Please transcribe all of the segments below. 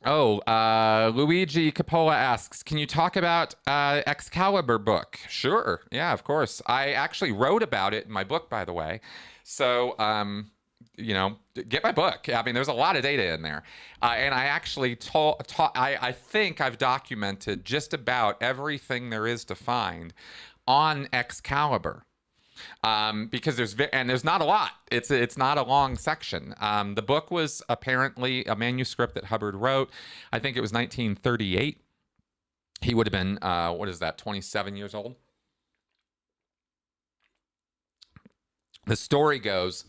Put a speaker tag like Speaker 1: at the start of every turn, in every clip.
Speaker 1: Oh, Luigi Capola asks, can you talk about Excalibur book? Sure. Yeah, of course. I actually wrote about it in my book, by the way. So, get my book. I mean, there's a lot of data in there. And I actually I think I've documented just about everything there is to find on Excalibur, because there's not a lot. It's not a long section. The book was apparently a manuscript that Hubbard wrote. I think it was 1938. He would have been what is that, 27 years old. The story goes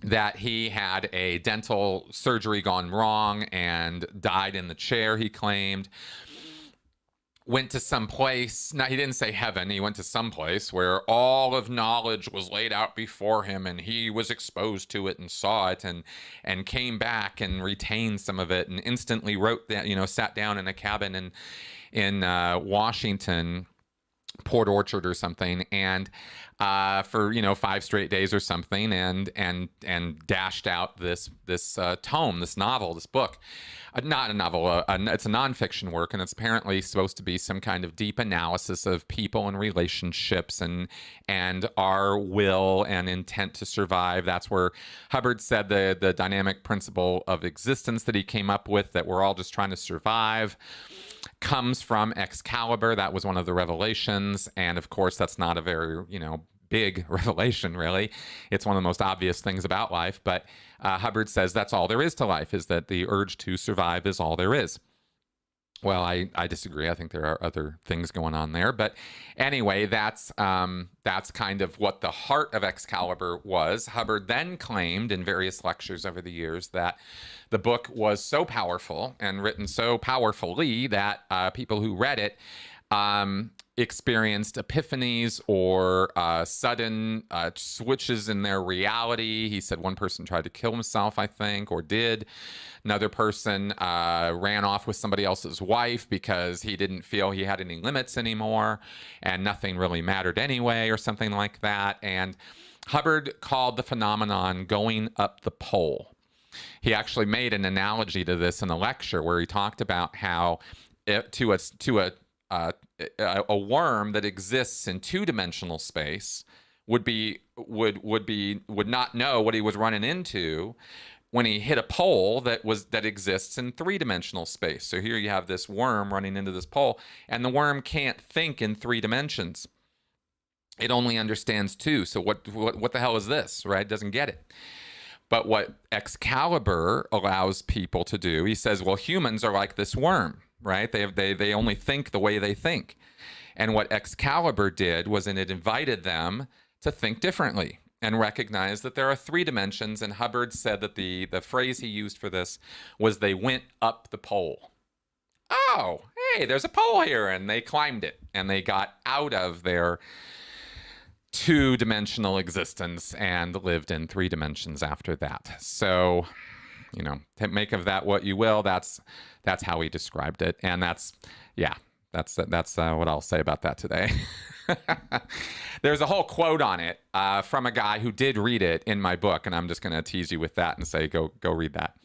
Speaker 1: that he had a dental surgery gone wrong and died in the chair, he claimed. Went to some place, he didn't say heaven, he went to some place where all of knowledge was laid out before him, and he was exposed to it and saw it, and came back and retained some of it, and instantly wrote that, sat down in a cabin in Washington, Port Orchard or something, and for 5 straight days or something, and dashed out this tome, this novel, this book. Not a novel, it's a nonfiction work, and it's apparently supposed to be some kind of deep analysis of people and relationships, and our will and intent to survive. That's where Hubbard said the dynamic principle of existence that he came up with, that we're all just trying to survive, comes from Excalibur. That was one of the revelations, and of course that's not a very big revelation, really. It's one of the most obvious things about life, but Hubbard says that's all there is to life, is that the urge to survive is all there is. Well, I disagree. I think there are other things going on there. But anyway, that's kind of what the heart of Excalibur was. Hubbard then claimed in various lectures over the years that the book was so powerful and written so powerfully that people who read it experienced epiphanies or sudden switches in their reality. He said one person tried to kill himself, I think, or did. Another person ran off with somebody else's wife because he didn't feel he had any limits anymore, and nothing really mattered anyway, or something like that. And Hubbard called the phenomenon going up the pole. He actually made an analogy to this in a lecture where he talked about how to a worm that exists in 2-dimensional space would not know what he was running into when he hit a pole that exists in 3-dimensional space. So here you have this worm running into this pole, and the worm can't think in 3 dimensions. It only understands 2. So what the hell is this, right? It doesn't get it. But what Excalibur allows people to do, he says, well, humans are like this worm, right? They only think the way they think. And what Excalibur did was, it invited them to think differently and recognize that there are 3 dimensions. And Hubbard said that the phrase he used for this was, they went up the pole. Oh, hey, there's a pole here. And they climbed it, and they got out of their 2-dimensional existence and lived in 3 dimensions after that. So, make of that what you will. That's how he described it, and that's what I'll say about that today. There's a whole quote on it from a guy who did read it in my book, and I'm just going to tease you with that and say go read that.